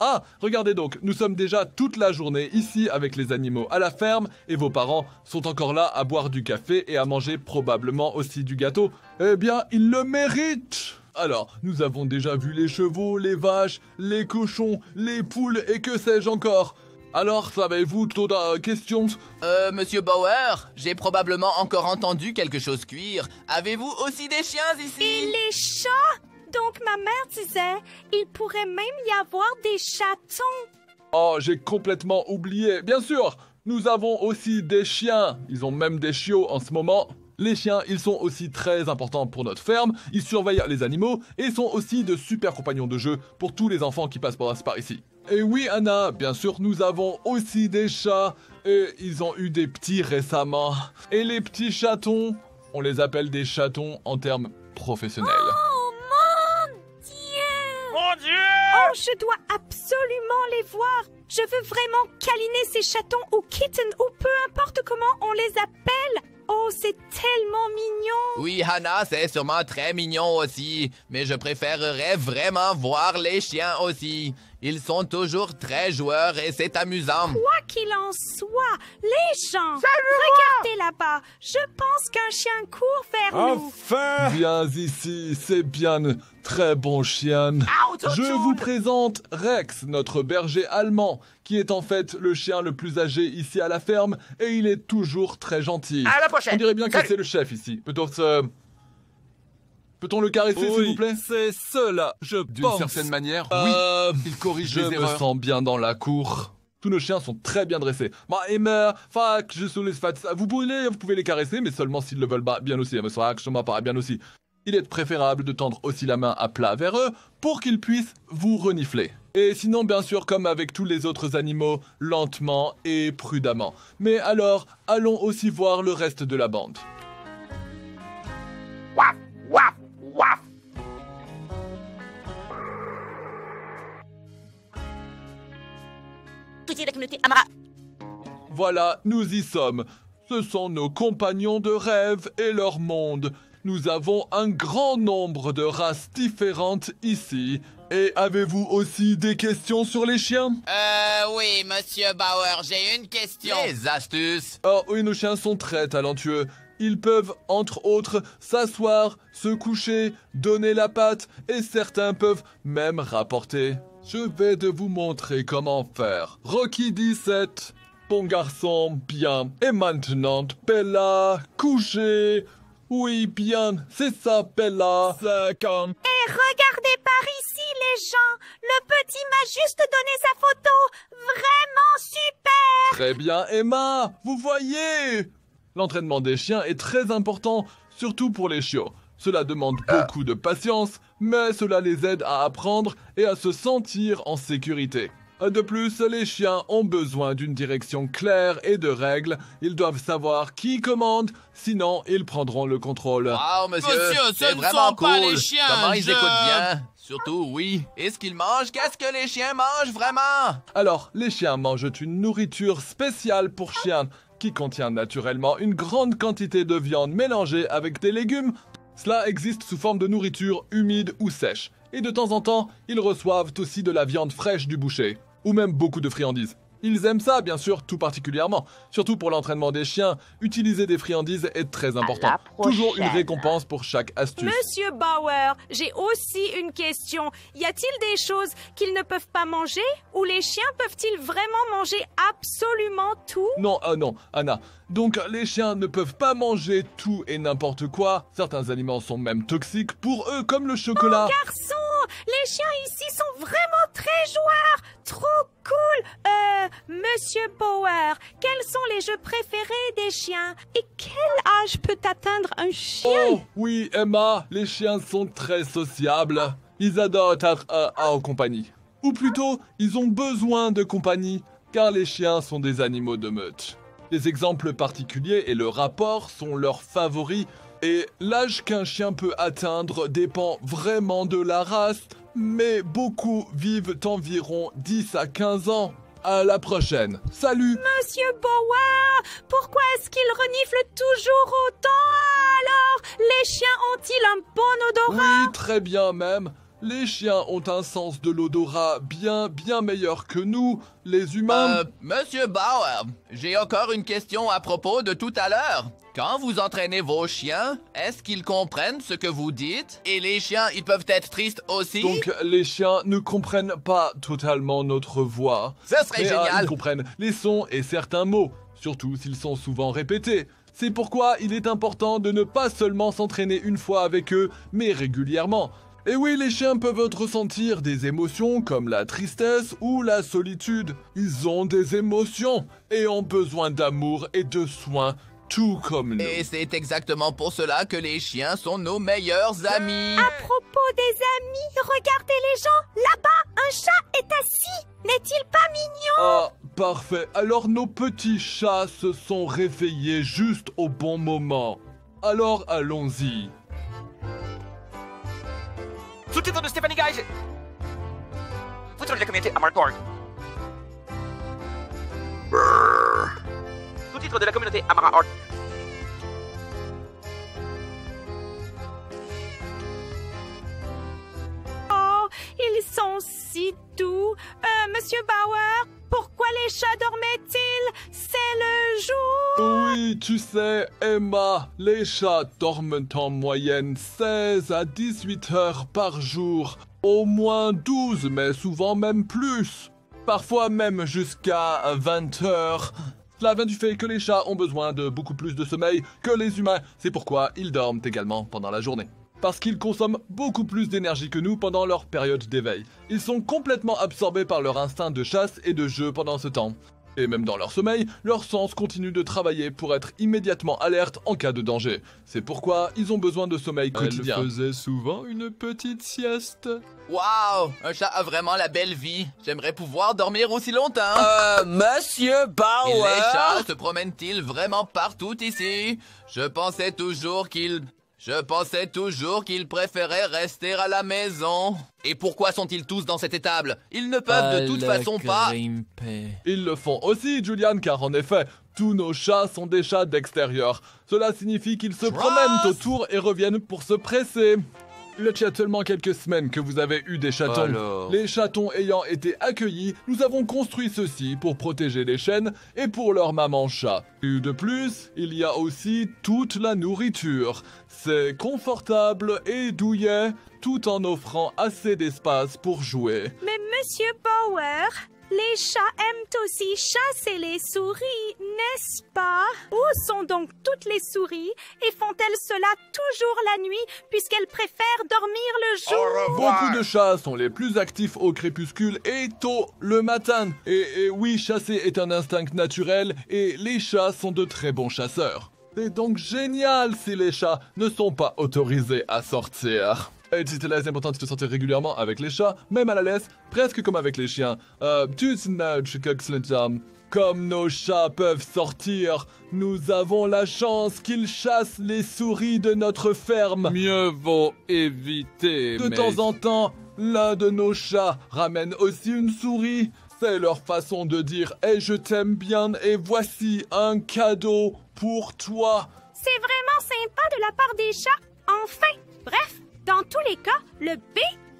Ah, regardez donc, nous sommes déjà toute la journée ici avec les animaux à la ferme et vos parents sont encore là à boire du café et à manger probablement aussi du gâteau. Eh bien, ils le méritent! Alors, nous avons déjà vu les chevaux, les vaches, les cochons, les poules et que sais-je encore. Alors, savez-vous toute question? Monsieur Bauer, j'ai probablement encore entendu quelque chose cuire. Avez-vous aussi des chiens ici? Et les chats? Donc ma mère disait, il pourrait même y avoir des chatons. Oh, j'ai complètement oublié. Bien sûr, nous avons aussi des chiens. Ils ont même des chiots en ce moment. Les chiens, ils sont aussi très importants pour notre ferme. Ils surveillent les animaux et sont aussi de super compagnons de jeu pour tous les enfants qui passent par ici. Et oui, Anna, bien sûr, nous avons aussi des chats. Et ils ont eu des petits récemment. Et les petits chatons, on les appelle des chatons en termes professionnels. Oh mon Dieu! Mon Dieu! Oh, je dois absolument les voir. Je veux vraiment câliner ces chatons ou kittens ou peu importe comment on les appelle. Oh, c'est tellement mignon. Oui, Hannah, c'est sûrement très mignon aussi, mais je préférerais vraiment voir les chiens aussi. Ils sont toujours très joueurs et c'est amusant. Quoi qu'il en soit, les gens, regardez là-bas. Je pense qu'un chien court vers nous. Enfin! Viens ici, c'est bien, très bon chien. Je vous présente Rex, notre berger allemand, qui est en fait le chien le plus âgé ici à la ferme, et il est toujours très gentil. À la prochaine! On dirait bien que Salut. c'est le chef ici. Peut-on le caresser, s'il vous plaît? C'est cela, je D'une pense. certaine manière, Euh, oui. Il corrige je les me erreurs. sens bien dans la cour. Tous nos chiens sont très bien dressés. Vous pouvez les caresser, mais seulement s'ils le veulent bien aussi. Bien aussi. Il est préférable de tendre aussi la main à plat vers eux pour qu'ils puissent vous renifler. Et sinon, bien sûr, comme avec tous les autres animaux, lentement et prudemment. Mais alors, allons aussi voir le reste de la bande. Waf! Waf! Waf! Toute la communauté Amara. Voilà, nous y sommes. Ce sont nos compagnons de rêve et leur monde. Nous avons un grand nombre de races différentes ici. Et avez-vous aussi des questions sur les chiens? Oui, Monsieur Bauer, j'ai une question. Les astuces. Oh oui, nos chiens sont très talentueux. Ils peuvent, entre autres, s'asseoir, se coucher, donner la patte, et certains peuvent même rapporter. Je vais de vous montrer comment faire. Rocky 17. Bon garçon, bien. Et maintenant, Bella, coucher. Oui, bien, c'est ça, Bella. 50. Et regardez par ici, les gens. Le petit m'a juste donné sa photo. Vraiment super. Très bien, Emma, vous voyez. L'entraînement des chiens est très important, surtout pour les chiots. Cela demande beaucoup de patience, mais cela les aide à apprendre et à se sentir en sécurité. De plus, les chiens ont besoin d'une direction claire et de règles. Ils doivent savoir qui commande, sinon ils prendront le contrôle. Wow, monsieur, Monsieur, ce c'est ne vraiment sont cool. pas les chiens, Comment ils je- écoutent bien? Surtout, oui. Est-ce qu'ils mangent? Qu'est-ce que les chiens mangent vraiment? Alors, les chiens mangent une nourriture spéciale pour chiens, qui contient naturellement une grande quantité de viande mélangée avec des légumes. Cela existe sous forme de nourriture humide ou sèche. Et de temps en temps, ils reçoivent aussi de la viande fraîche du boucher. Ou même beaucoup de friandises. Ils aiment ça, bien sûr, tout particulièrement. Surtout pour l'entraînement des chiens, utiliser des friandises est très important. Toujours une récompense pour chaque astuce. Monsieur Bauer, j'ai aussi une question. Y a-t-il des choses qu'ils ne peuvent pas manger? Ou les chiens peuvent-ils vraiment manger absolument tout? Non, non, Anna. Donc, les chiens ne peuvent pas manger tout et n'importe quoi. Certains aliments sont même toxiques pour eux, comme le chocolat. Garçon, les chiens ici sont vraiment très joueurs. Trop cool. Monsieur Bauer, quels sont les jeux préférés des chiens? Et quel âge peut atteindre un chien? Oh, oui, Emma, les chiens sont très sociables. Ils adorent être en compagnie. Ou plutôt, ils ont besoin de compagnie, car les chiens sont des animaux de meute. Les exemples particuliers et le rapport sont leurs favoris, et l'âge qu'un chien peut atteindre dépend vraiment de la race, mais beaucoup vivent environ 10 à 15 ans. À la prochaine. Salut! Monsieur Bauer, pourquoi est-ce qu'ils reniflent toujours autant? Alors, les chiens ont-ils un bon odorat? Oui, très bien même. Les chiens ont un sens de l'odorat bien meilleur que nous, les humains. Monsieur Bauer, j'ai encore une question à propos de tout à l'heure. Quand vous entraînez vos chiens, est-ce qu'ils comprennent ce que vous dites? Et les chiens, ils peuvent être tristes aussi? Donc les chiens ne comprennent pas totalement notre voix. Ce serait Mais, génial! ils comprennent les sons et certains mots, surtout s'ils sont souvent répétés. C'est pourquoi il est important de ne pas seulement s'entraîner une fois avec eux, mais régulièrement. Et oui, les chiens peuvent ressentir des émotions comme la tristesse ou la solitude. Ils ont des émotions et ont besoin d'amour et de soins, tout comme nous. Et c'est exactement pour cela que les chiens sont nos meilleurs amis. À propos des amis, regardez les gens, là-bas, un chat est assis. N'est-il pas mignon? Ah, parfait. Alors nos petits chats se sont réveillés juste au bon moment. Alors allons-y. Sous-titres de Stephanie Guys. Sous-titres de la communauté Amarcord. Sous-titres de la communauté Amara. Oh, ils sont si doux. Monsieur Bauer, pourquoi les chats dormaient-ils? C'est le jour. Oui, tu sais, Emma, les chats dorment en moyenne 16 à 18 heures par jour. Au moins 12, mais souvent même plus. Parfois même jusqu'à 20 heures. Cela vient du fait que les chats ont besoin de beaucoup plus de sommeil que les humains. C'est pourquoi ils dorment également pendant la journée. Parce qu'ils consomment beaucoup plus d'énergie que nous pendant leur période d'éveil. Ils sont complètement absorbés par leur instinct de chasse et de jeu pendant ce temps. Et même dans leur sommeil, leur sens continue de travailler pour être immédiatement alerte en cas de danger. C'est pourquoi ils ont besoin de sommeil quotidien. Elle faisait souvent une petite sieste. Waouh, un chat a vraiment la belle vie. J'aimerais pouvoir dormir aussi longtemps. Monsieur Et Bauer? les chats se promènent-ils vraiment partout ici? Je pensais toujours qu'ils préféraient rester à la maison. Et pourquoi sont-ils tous dans cette étable? Ils ne peuvent de toute façon pas... Ils le font aussi, Julian, car en effet, tous nos chats sont des chats d'extérieur. Cela signifie qu'ils se promènent autour et reviennent pour se presser. Il y a seulement quelques semaines que vous avez eu des chatons. Alors. Les chatons ayant été accueillis, nous avons construit ceci pour protéger les chênes et pour leur maman chat. Et de plus, il y a aussi toute la nourriture. C'est confortable et douillet, tout en offrant assez d'espace pour jouer. Mais Monsieur Bauer, les chats aiment aussi chasser les souris, n'est-ce pas? Où sont donc toutes les souris? Et font-elles cela toujours la nuit, puisqu'elles préfèrent dormir le jour? Beaucoup de chats sont les plus actifs au crépuscule et tôt le matin. Et oui, chasser est un instinct naturel et les chats sont de très bons chasseurs. C'est donc génial si les chats ne sont pas autorisés à sortir. Et c'est très important de se sortir régulièrement avec les chats, même à la laisse, presque comme avec les chiens. Comme nos chats peuvent sortir, nous avons la chance qu'ils chassent les souris de notre ferme. Mieux vaut éviter, De mais... temps en temps, l'un de nos chats ramène aussi une souris. C'est leur façon de dire « Eh, je t'aime bien et voici un cadeau pour toi ». C'est vraiment sympa de la part des chats. Enfin, bref, dans tous les cas, le B,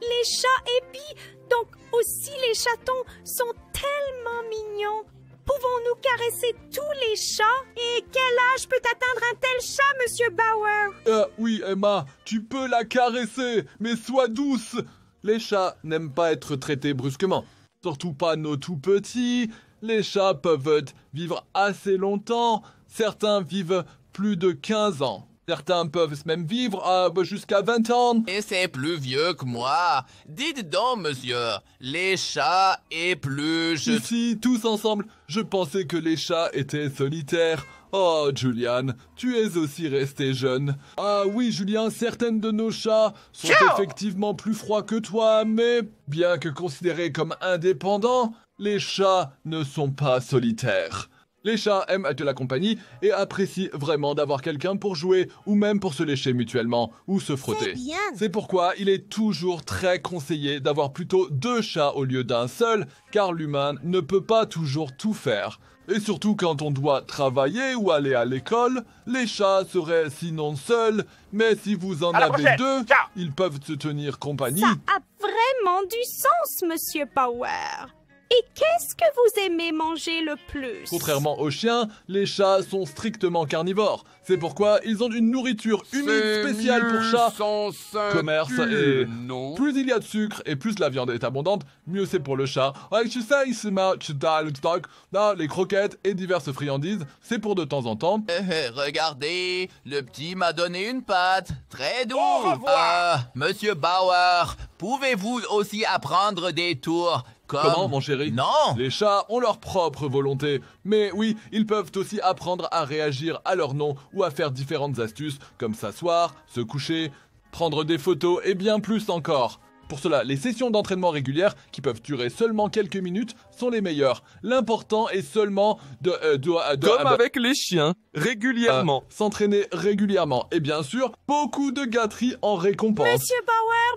les chats épient, donc aussi les chatons sont tellement mignons. Pouvons-nous caresser tous les chats? Et quel âge peut atteindre un tel chat, Monsieur Bauer? Oui, Emma, tu peux la caresser, mais sois douce. Les chats n'aiment pas être traités brusquement. Surtout pas nos tout petits. Les chats peuvent vivre assez longtemps. Certains vivent plus de 15 ans. Certains peuvent même vivre jusqu'à 20 ans. Et c'est plus vieux que moi. Dites donc, monsieur, les chats épluchent. Ici, tous ensemble, je pensais que les chats étaient solitaires. Oh, Julian, tu es aussi resté jeune. Ah oui, Julien, certaines de nos chats sont effectivement plus froids que toi, mais bien que considérés comme indépendants, les chats ne sont pas solitaires. Les chats aiment être la compagnie et apprécient vraiment d'avoir quelqu'un pour jouer ou même pour se lécher mutuellement ou se frotter. Bien. C'est pourquoi il est toujours très conseillé d'avoir plutôt 2 chats au lieu d'un seul, car l'humain ne peut pas toujours tout faire. Et surtout quand on doit travailler ou aller à l'école, les chats seraient sinon seuls, mais si vous en À la avez prochaine. 2, Ciao. ils peuvent se tenir compagnie. Ça a vraiment du sens, Monsieur Power. Et qu'est-ce que vous aimez manger le plus? Contrairement aux chiens, les chats sont strictement carnivores. C'est pourquoi ils ont une nourriture unique spéciale pour chats. Commerce et non. plus il y a de sucre et plus la viande est abondante, mieux c'est pour le chat. Ouais, tu sais, il se met dans le stock, dans les croquettes et diverses friandises, c'est pour de temps en temps. Regardez, le petit m'a donné une patte. Très doux. Au revoir. Monsieur Bauer, pouvez-vous aussi apprendre des tours comme... Comment, mon chéri? Non. Les chats ont leur propre volonté, mais oui, ils peuvent aussi apprendre à réagir à leur nom ou à faire différentes astuces, comme s'asseoir, se coucher, prendre des photos et bien plus encore. Pour cela, les sessions d'entraînement régulières, qui peuvent durer seulement quelques minutes, sont les meilleures. L'important est seulement Comme avec les chiens, régulièrement. s'entraîner régulièrement. Et bien sûr, beaucoup de gâteries en récompense.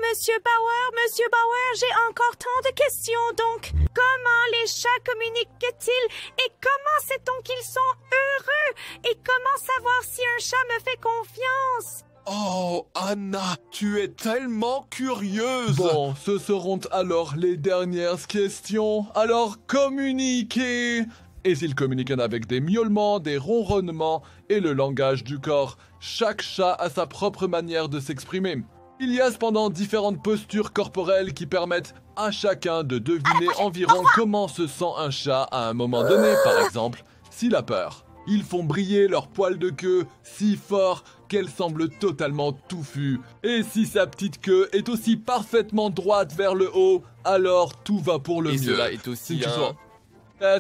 Monsieur Bauer, j'ai encore tant de questions. Donc, comment les chats communiquent-ils? Et comment sait-on qu'ils sont heureux? Et comment savoir si un chat me fait confiance? Oh, Anna, tu es tellement curieuse. Bon, ce seront alors les dernières questions. Alors, communiquez! Et s'ils communiquent avec des miaulements, des ronronnements et le langage du corps, chaque chat a sa propre manière de s'exprimer. Il y a cependant différentes postures corporelles qui permettent à chacun de deviner environ comment se sent un chat à un moment donné, par exemple, s'il a peur. Ils font briller leurs poils de queue si fort qu'elle semble totalement touffue. Et si sa petite queue est aussi parfaitement droite vers le haut, alors tout va pour le Et mieux. cela est aussi Si tu un- sois-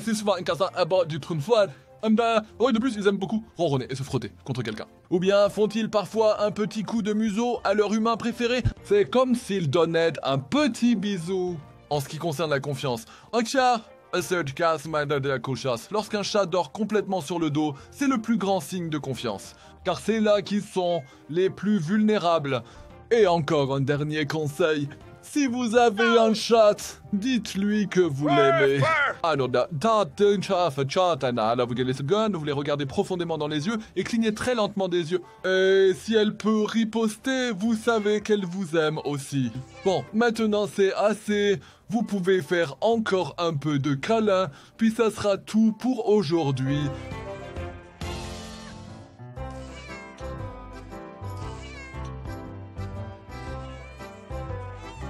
c'est souvent un cas à bord du trou de foie. De plus, ils aiment beaucoup ronronner et se frotter contre quelqu'un. Ou bien font-ils parfois un petit coup de museau à leur humain préféré? C'est comme s'ils donnaient un petit bisou. En ce qui concerne la confiance, un chat, lorsqu'un chat dort complètement sur le dos, c'est le plus grand signe de confiance. Car c'est là qu'ils sont les plus vulnérables. Et encore un dernier conseil. Si vous avez un chat, dites-lui que vous l'aimez. Alors, vous les regardez profondément dans les yeux et clignez très lentement des yeux. Et si elle peut riposter, vous savez qu'elle vous aime aussi. Bon, maintenant c'est assez. Vous pouvez faire encore un peu de câlin, puis ça sera tout pour aujourd'hui.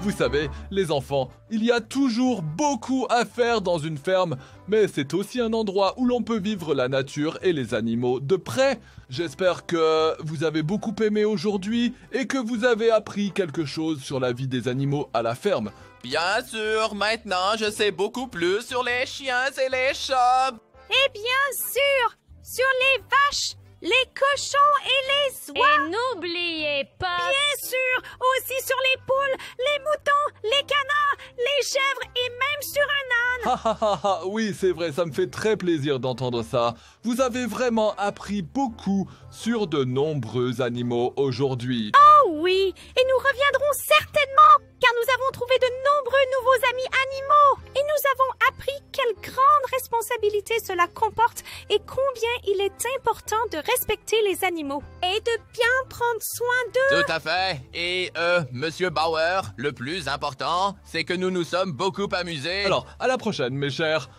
Vous savez, les enfants, il y a toujours beaucoup à faire dans une ferme, mais c'est aussi un endroit où l'on peut vivre la nature et les animaux de près. J'espère que vous avez beaucoup aimé aujourd'hui et que vous avez appris quelque chose sur la vie des animaux à la ferme. Bien sûr, maintenant je sais beaucoup plus sur les chiens et les chats. Et bien sûr, sur les vaches, les cochons et les oies. Et n'oubliez pas... Bien sûr, aussi sur les poules, les moutons, les canards, les chèvres et même sur un âne. Ha ha ha ha, oui c'est vrai, ça me fait très plaisir d'entendre ça. Vous avez vraiment appris beaucoup sur de nombreux animaux aujourd'hui. Oh oui, et nous reviendrons certainement, car nous avons trouvé de nombreux nouveaux amis animaux. Et nous avons appris quelle grande responsabilité cela comporte et combien il est important de respecter les animaux. Et de bien prendre soin d'eux. Tout à fait. Et Monsieur Bauer, le plus important, c'est que nous nous sommes beaucoup amusés. Alors, à la prochaine, mes chers.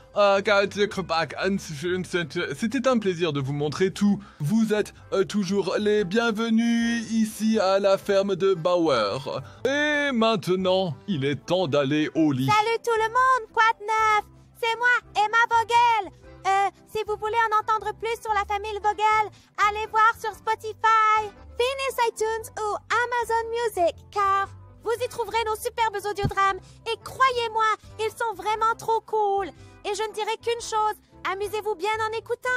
C'était un plaisir de vous montrer tout. Vous êtes toujours les bienvenus ici à la ferme de Bauer. Et maintenant, il est temps d'aller au lit. Salut tout le monde, quoi de neuf? C'est moi, Emma Vogel. Si vous voulez en entendre plus sur la famille Vogel, allez voir sur Spotify, Phoenix iTunes ou Amazon Music, car vous y trouverez nos superbes audiodrames. Et croyez-moi, ils sont vraiment trop cool. Et je ne dirai qu'une chose, amusez-vous bien en écoutant.